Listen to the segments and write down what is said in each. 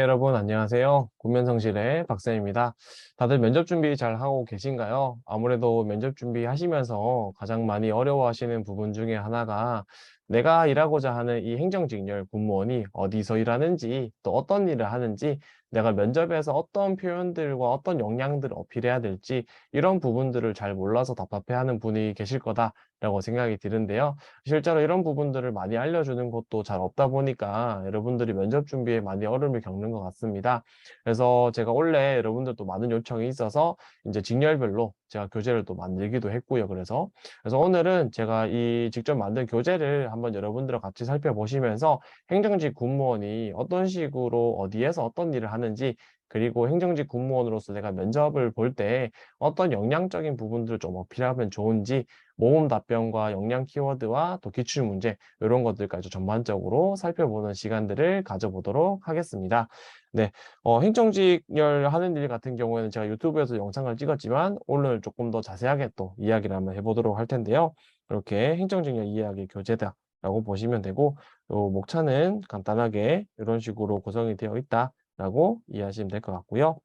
여러분 안녕하세요. 군면성실의 박쌤입니다. 다들 면접 준비 잘 하고 계신가요? 아무래도 면접 준비 하시면서 가장 많이 어려워하시는 부분 중에 하나가 내가 일하고자 하는 이 행정직렬 공무원이 어디서 일하는지 또 어떤 일을 하는지 내가 면접에서 어떤 표현들과 어떤 역량들을 어필해야 될지 이런 부분들을 잘 몰라서 답답해하는 분이 계실 거다라고 생각이 드는데요. 실제로 이런 부분들을 많이 알려주는 곳도 잘 없다 보니까 여러분들이 면접 준비에 많이 어려움을 겪는 것 같습니다. 그래서 제가 원래 여러분들도 많은 요청이 있어서 이제 직렬별로 제가 교재를 또 만들기도 했고요. 그래서 오늘은 제가 이 직접 만든 교재를 한번 여러분들과 같이 살펴보시면서 행정직 공무원이 어떤 식으로 어디에서 어떤 일을 하는지 그리고 행정직 공무원으로서 내가 면접을 볼 때 어떤 역량적인 부분들을 좀 어필하면 좋은지 모음 답변과 역량 키워드와 또 기출문제 이런 것들까지 전반적으로 살펴보는 시간들을 가져보도록 하겠습니다. 네, 행정직열 하는 일 같은 경우에는 제가 유튜브에서 영상을 찍었지만 오늘 조금 더 자세하게 또 이야기를 한번 해보도록 할 텐데요. 이렇게 행정직열 이야기 교재다라고 보시면 되고 요 목차는 간단하게 이런 식으로 구성이 되어 있다라고 이해하시면 될 것 같고요.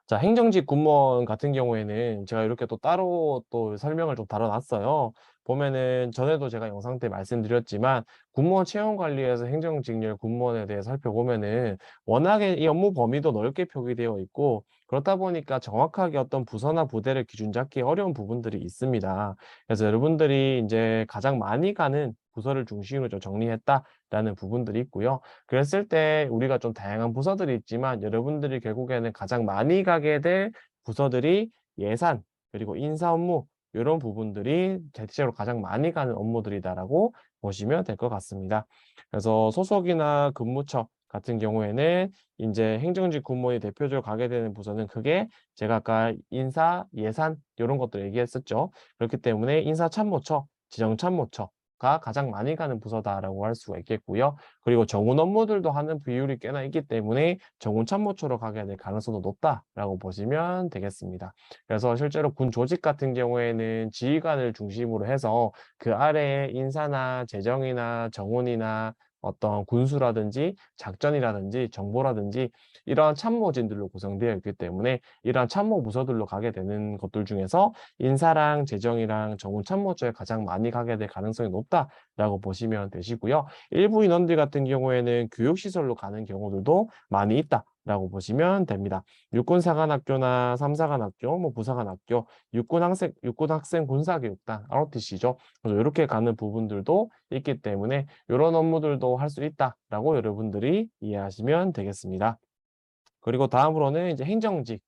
자, 행정직 공무원 같은 경우에는 제가 이렇게 또 따로 또 설명을 좀 달아놨어요. 보면은 전에도 제가 영상 때 말씀드렸지만 공무원 채용 관리에서 행정직렬 공무원에 대해 살펴보면은 워낙에 이 업무 범위도 넓게 표기되어 있고 그렇다 보니까 정확하게 어떤 부서나 부대를 기준 잡기 어려운 부분들이 있습니다. 그래서 여러분들이 이제 가장 많이 가는 부서를 중심으로 좀 정리했다라는 부분들이 있고요. 그랬을 때 우리가 좀 다양한 부서들이 있지만 여러분들이 결국에는 가장 많이 가게 될 부서들이 예산 그리고 인사 업무 이런 부분들이 대체적으로 가장 많이 가는 업무들이다라고 보시면 될 것 같습니다. 그래서 소속이나 근무처 같은 경우에는 이제 행정직 공무원이 대표적으로 가게 되는 부서는 크게 제가 아까 인사, 예산 이런 것들 얘기했었죠. 그렇기 때문에 인사참모처, 지정참모처가 가장 많이 가는 부서다라고 할 수가 있겠고요. 그리고 정훈 업무들도 하는 비율이 꽤나 있기 때문에 정훈 참모처로 가게 될 가능성도 높다라고 보시면 되겠습니다. 그래서 실제로 군 조직 같은 경우에는 지휘관을 중심으로 해서 그 아래에 인사나 재정이나 정훈이나 어떤 군수라든지 작전이라든지 정보라든지 이러한 참모진들로 구성되어 있기 때문에 이러한 참모 부서들로 가게 되는 것들 중에서 인사랑 재정이랑 정훈 참모처에 가장 많이 가게 될 가능성이 높다라고 보시면 되시고요. 일부 인원들 같은 경우에는 교육시설로 가는 경우들도 많이 있다라고 보시면 됩니다. 육군사관학교나 삼사관학교, 뭐 부사관학교, 육군학생 군사교육단, ROTC죠. 그래서 이렇게 가는 부분들도 있기 때문에 이런 업무들도 할 수 있다라고 여러분들이 이해하시면 되겠습니다. 그리고 다음으로는 이제 행정직.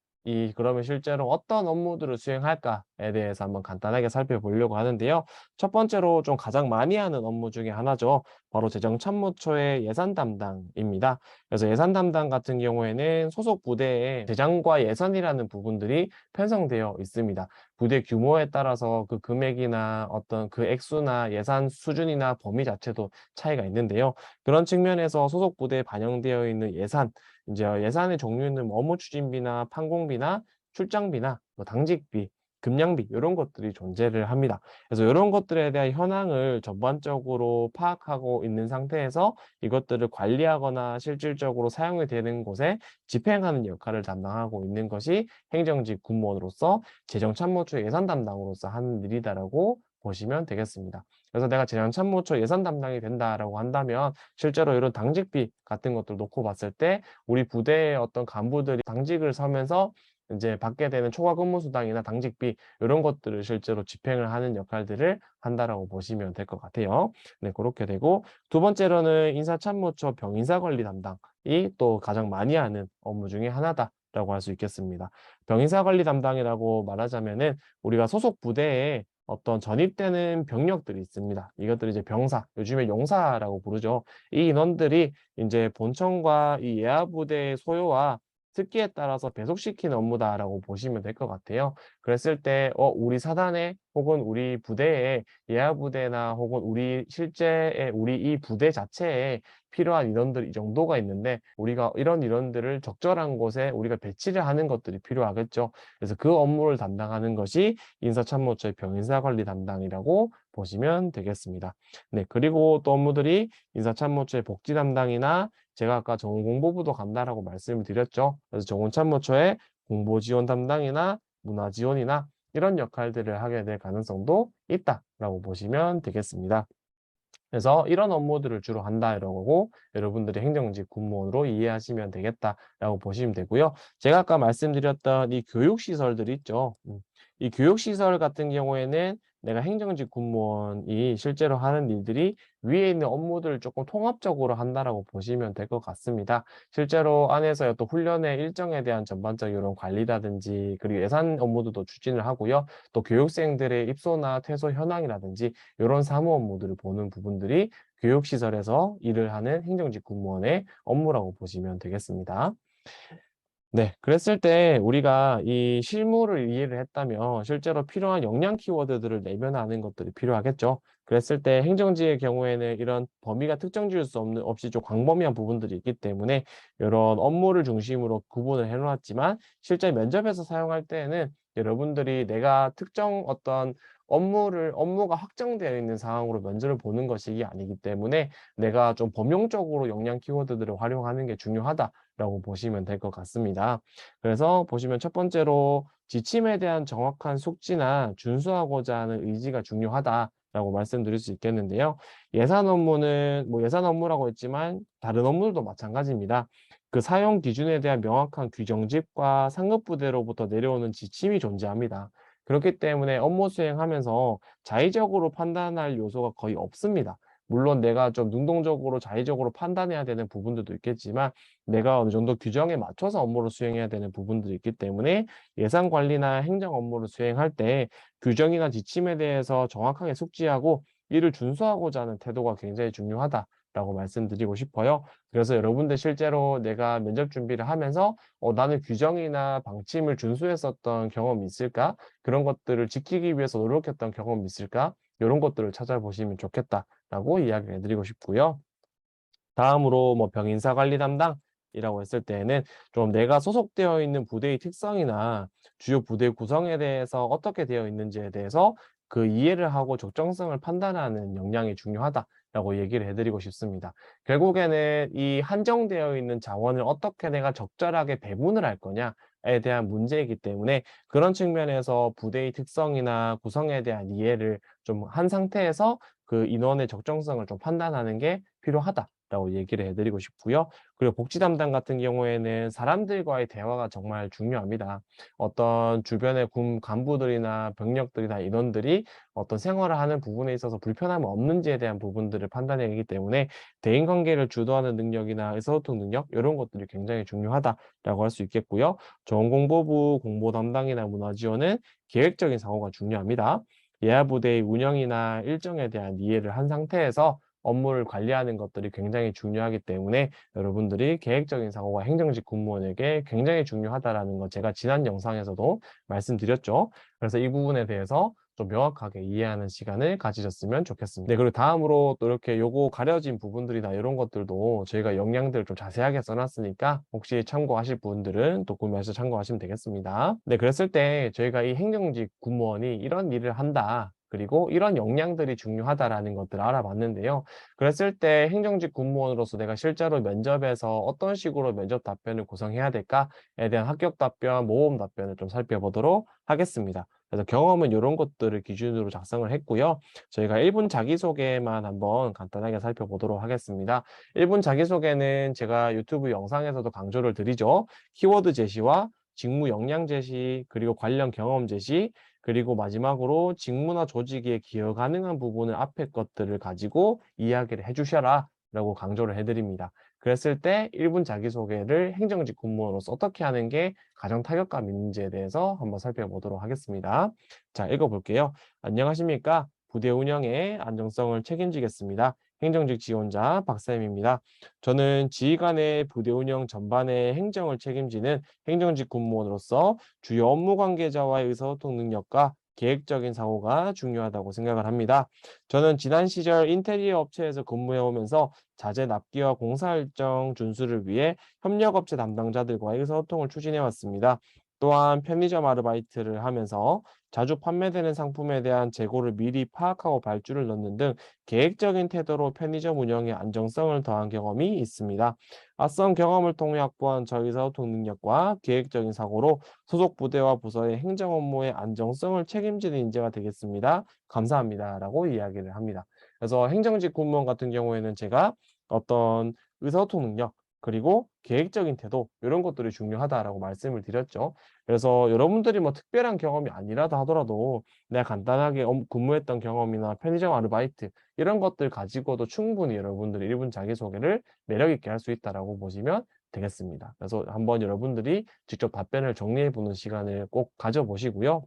그러면 실제로 어떤 업무들을 수행할까에 대해서 한번 간단하게 살펴보려고 하는데요. 첫 번째로 좀 가장 많이 하는 업무 중에 하나죠. 바로 재정참모처의 예산 담당입니다. 그래서 예산 담당 같은 경우에는 소속 부대에 재정과 예산이라는 부분들이 편성되어 있습니다. 부대 규모에 따라서 그 금액이나 어떤 그 액수나 예산 수준이나 범위 자체도 차이가 있는데요. 그런 측면에서 소속 부대에 반영되어 있는 예산, 이제 예산의 종류는 뭐 업무 추진비나 판공비나 출장비나 뭐 당직비, 급량비 이런 것들이 존재를 합니다. 그래서 이런 것들에 대한 현황을 전반적으로 파악하고 있는 상태에서 이것들을 관리하거나 실질적으로 사용이 되는 곳에 집행하는 역할을 담당하고 있는 것이 행정직 공무원으로서 재정참모처 예산 담당으로서 하는 일이다라고 보시면 되겠습니다. 그래서 내가 재정참모처 예산 담당이 된다라고 한다면 실제로 이런 당직비 같은 것들 놓고 봤을 때 우리 부대의 어떤 간부들이 당직을 서면서 이제 받게 되는 초과 근무 수당이나 당직비 이런 것들을 실제로 집행을 하는 역할들을 한다라고 보시면 될 것 같아요. 네, 그렇게 되고 두 번째로는 인사참모처 병인사관리 담당이 또 가장 많이 하는 업무 중에 하나다라고 할 수 있겠습니다. 병인사관리 담당이라고 말하자면은 우리가 소속 부대에 어떤 전입되는 병력들이 있습니다. 이것들이 이제 병사, 요즘에 용사라고 부르죠. 이 인원들이 이제 본청과 이 예하부대의 소요와 특기에 따라서 배속시키는 업무다라고 보시면 될 것 같아요. 그랬을 때, 우리 사단에 혹은 우리 부대에 예하부대나 혹은 우리 실제의 우리 이 부대 자체에 필요한 인원들 이 정도가 있는데 우리가 이런 인원들을 적절한 곳에 우리가 배치를 하는 것들이 필요하겠죠. 그래서 그 업무를 담당하는 것이 인사참모처의 병인사관리 담당이라고 보시면 되겠습니다. 네, 그리고 또 업무들이 인사참모처의 복지 담당이나 제가 아까 정원공보부도 간다라고 말씀을 드렸죠. 그래서 정원참모처의 공보지원 담당이나 문화지원이나 이런 역할들을 하게 될 가능성도 있다라고 보시면 되겠습니다. 그래서 이런 업무들을 주로 한다 이런 거고 여러분들이 행정직 공무원으로 이해하시면 되겠다라고 보시면 되고요. 제가 아까 말씀드렸던 이 교육시설들 있죠. 이 교육시설 같은 경우에는 내가 행정직 공무원이 실제로 하는 일들이 위에 있는 업무들을 조금 통합적으로 한다라고 보시면 될 것 같습니다. 실제로 안에서 또 훈련의 일정에 대한 전반적 이런 관리라든지 그리고 예산 업무들도 추진을 하고요. 또 교육생들의 입소나 퇴소 현황이라든지 이런 사무 업무들을 보는 부분들이 교육시설에서 일을 하는 행정직 공무원의 업무라고 보시면 되겠습니다. 네, 그랬을 때 우리가 이 실무를 이해를 했다면 실제로 필요한 역량 키워드들을 내면하는 것들이 필요하겠죠. 그랬을 때 행정직의 경우에는 이런 범위가 특정 지을 수 없는 없이 좀 광범위한 부분들이 있기 때문에 이런 업무를 중심으로 구분을 해놓았지만 실제 면접에서 사용할 때에는 여러분들이 내가 특정 어떤 업무가 확정되어 있는 상황으로 면접을 보는 것이 아니기 때문에 내가 좀 범용적으로 역량 키워드들을 활용하는 게 중요하다라고 보시면 될 것 같습니다. 그래서 보시면 첫 번째로 지침에 대한 정확한 숙지나 준수하고자 하는 의지가 중요하다라고 말씀드릴 수 있겠는데요. 예산 업무는 뭐 예산 업무라고 했지만 다른 업무들도 마찬가지입니다. 그 사용 기준에 대한 명확한 규정집과 상급부대로부터 내려오는 지침이 존재합니다. 그렇기 때문에 업무 수행하면서 자의적으로 판단할 요소가 거의 없습니다. 물론 내가 좀 능동적으로 자의적으로 판단해야 되는 부분들도 있겠지만 내가 어느 정도 규정에 맞춰서 업무를 수행해야 되는 부분들이 있기 때문에 예산 관리나 행정 업무를 수행할 때 규정이나 지침에 대해서 정확하게 숙지하고 이를 준수하고자 하는 태도가 굉장히 중요하다라고 말씀드리고 싶어요. 그래서 여러분들 실제로 내가 면접 준비를 하면서 나는 규정이나 방침을 준수했었던 경험이 있을까? 그런 것들을 지키기 위해서 노력했던 경험이 있을까? 이런 것들을 찾아보시면 좋겠다라고 이야기를 해드리고 싶고요. 다음으로 뭐 병인사 관리 담당이라고 했을 때에는 좀 내가 소속되어 있는 부대의 특성이나 주요 부대 구성에 대해서 어떻게 되어 있는지에 대해서 그 이해를 하고 적정성을 판단하는 역량이 중요하다라고 얘기를 해드리고 싶습니다. 결국에는 이 한정되어 있는 자원을 어떻게 내가 적절하게 배분을 할 거냐에 대한 문제이기 때문에 그런 측면에서 부대의 특성이나 구성에 대한 이해를 좀 한 상태에서 그 인원의 적정성을 좀 판단하는 게 필요하다라고 얘기를 해드리고 싶고요. 그리고 복지 담당 같은 경우에는 사람들과의 대화가 정말 중요합니다. 어떤 주변의 군 간부들이나 병력들이나 인원들이 어떤 생활을 하는 부분에 있어서 불편함이 없는지에 대한 부분들을 판단해야 하기 때문에 대인관계를 주도하는 능력이나 의사소통 능력 이런 것들이 굉장히 중요하다라고 할 수 있겠고요. 전공보부 공보 담당이나 문화지원은 계획적인 사고가 중요합니다. 예하부대의 운영이나 일정에 대한 이해를 한 상태에서 업무를 관리하는 것들이 굉장히 중요하기 때문에 여러분들이 계획적인 사고가 행정직 공무원에게 굉장히 중요하다라는 거 제가 지난 영상에서도 말씀드렸죠. 그래서 이 부분에 대해서 좀 명확하게 이해하는 시간을 가지셨으면 좋겠습니다. 네, 그리고 다음으로 또 이렇게 요거 가려진 부분들이나 이런 것들도 저희가 영양들을 좀 자세하게 써놨으니까 혹시 참고하실 분들은 또 구매하셔서 참고하시면 되겠습니다. 네, 그랬을 때 저희가 이 행정직 공무원이 이런 일을 한다. 그리고 이런 역량들이 중요하다라는 것들을 알아봤는데요. 그랬을 때 행정직 공무원으로서 내가 실제로 면접에서 어떤 식으로 면접 답변을 구성해야 될까에 대한 합격 답변, 모범 답변을 좀 살펴보도록 하겠습니다. 그래서 경험은 이런 것들을 기준으로 작성을 했고요. 저희가 1분 자기소개만 한번 간단하게 살펴보도록 하겠습니다. 1분 자기소개는 제가 유튜브 영상에서도 강조를 드리죠. 키워드 제시와 직무 역량 제시, 그리고 관련 경험 제시, 그리고 마지막으로 직무나 조직에 기여 가능한 부분을 앞에 것들을 가지고 이야기를 해주셔라 라고 강조를 해드립니다. 그랬을 때 1분 자기소개를 행정직 공무원으로서 어떻게 하는 게 가장 타격감 있는지에 대해서 한번 살펴보도록 하겠습니다. 자, 읽어볼게요. 안녕하십니까? 부대 운영의 안정성을 책임지겠습니다. 행정직 지원자 박쌤입니다. 저는 지휘관의 부대 운영 전반의 행정을 책임지는 행정직 공무원으로서 주요 업무 관계자와의 의사소통 능력과 계획적인 사고가 중요하다고 생각을 합니다. 저는 지난 시절 인테리어 업체에서 근무해 오면서 자재 납기와 공사 일정 준수를 위해 협력업체 담당자들과의 의사소통을 추진해 왔습니다. 또한 편의점 아르바이트를 하면서 자주 판매되는 상품에 대한 재고를 미리 파악하고 발주를 넣는 등 계획적인 태도로 편의점 운영의 안정성을 더한 경험이 있습니다. 앞선 경험을 통해 확보한 저의사소통 능력과 계획적인 사고로 소속 부대와 부서의 행정 업무의 안정성을 책임지는 인재가 되겠습니다. 감사합니다라고 이야기를 합니다. 그래서 행정직 공무원 같은 경우에는 제가 어떤 의사소통 능력 그리고 계획적인 태도 이런 것들이 중요하다라고 말씀을 드렸죠. 그래서 여러분들이 뭐 특별한 경험이 아니라도 하더라도 내가 간단하게 근무했던 경험이나 편의점 아르바이트 이런 것들 가지고도 충분히 여러분들이 1분 자기소개를 매력 있게 할 수 있다라고 보시면 되겠습니다. 그래서 한번 여러분들이 직접 답변을 정리해 보는 시간을 꼭 가져 보시고요.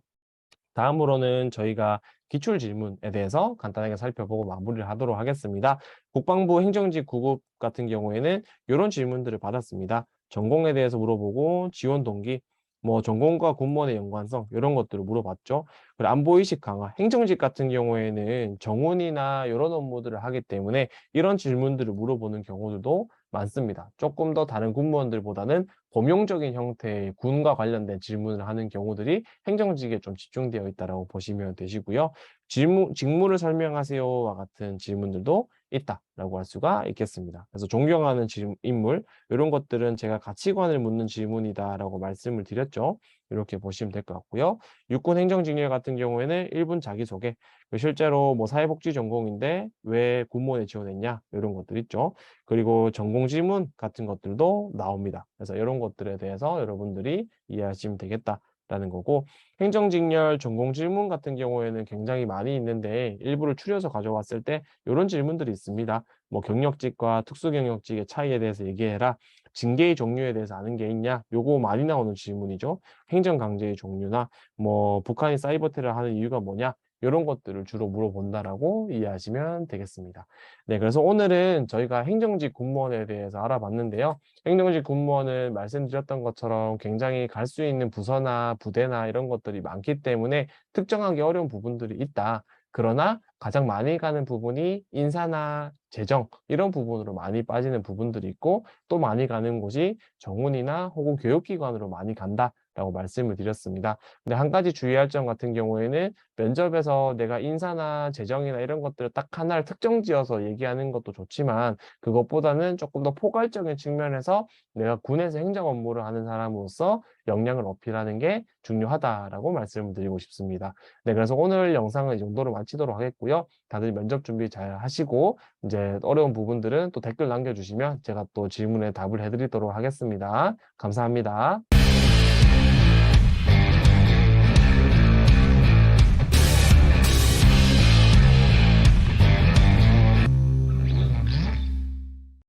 다음으로는 저희가 기출 질문에 대해서 간단하게 살펴보고 마무리를 하도록 하겠습니다. 국방부 행정직 구급 같은 경우에는 이런 질문들을 받았습니다. 전공에 대해서 물어보고 지원 동기, 뭐 전공과 공무원의 연관성 이런 것들을 물어봤죠. 그리고 안보의식 강화, 행정직 같은 경우에는 정훈이나 이런 업무들을 하기 때문에 이런 질문들을 물어보는 경우들도 많습니다. 조금 더 다른 공무원들보다는 범용적인 형태의 군과 관련된 질문을 하는 경우들이 행정직에 좀 집중되어 있다라고 보시면 되시고요. 직무를 설명하세요와 같은 질문들도 있다라고 할 수가 있겠습니다. 그래서 존경하는 인물 이런 것들은 제가 가치관을 묻는 질문이다라고 말씀을 드렸죠. 이렇게 보시면 될 것 같고요. 육군 행정직렬 같은 경우에는 1분 자기소개, 실제로 뭐 사회복지 전공인데 왜 공무원에 지원했냐 이런 것들 있죠. 그리고 전공 질문 같은 것들도 나옵니다. 그래서 이런 것들에 대해서 여러분들이 이해하시면 되겠다라는 거고 행정직렬 전공 질문 같은 경우에는 굉장히 많이 있는데 일부를 추려서 가져왔을 때 이런 질문들이 있습니다. 뭐 경력직과 특수경력직의 차이에 대해서 얘기해라. 징계의 종류에 대해서 아는 게 있냐? 요거 많이 나오는 질문이죠. 행정강제의 종류나 뭐 북한이 사이버 테러를 하는 이유가 뭐냐? 이런 것들을 주로 물어본다라고 이해하시면 되겠습니다. 네, 그래서 오늘은 저희가 행정직 공무원에 대해서 알아봤는데요. 행정직 공무원은 말씀드렸던 것처럼 굉장히 갈 수 있는 부서나 부대나 이런 것들이 많기 때문에 특정하기 어려운 부분들이 있다. 그러나 가장 많이 가는 부분이 인사나 재정 이런 부분으로 많이 빠지는 부분들이 있고 또 많이 가는 곳이 정훈이나 혹은 교육기관으로 많이 간다라고 말씀을 드렸습니다. 근데 한 가지 주의할 점 같은 경우에는 면접에서 내가 인사나 재정이나 이런 것들을 딱 하나를 특정 지어서 얘기하는 것도 좋지만 그것보다는 조금 더 포괄적인 측면에서 내가 군에서 행정 업무를 하는 사람으로서 역량을 어필하는 게 중요하다라고 말씀을 드리고 싶습니다. 네, 그래서 오늘 영상은 이 정도로 마치도록 하겠고요. 다들 면접 준비 잘 하시고 이제 어려운 부분들은 또 댓글 남겨주시면 제가 또 질문에 답을 해드리도록 하겠습니다. 감사합니다.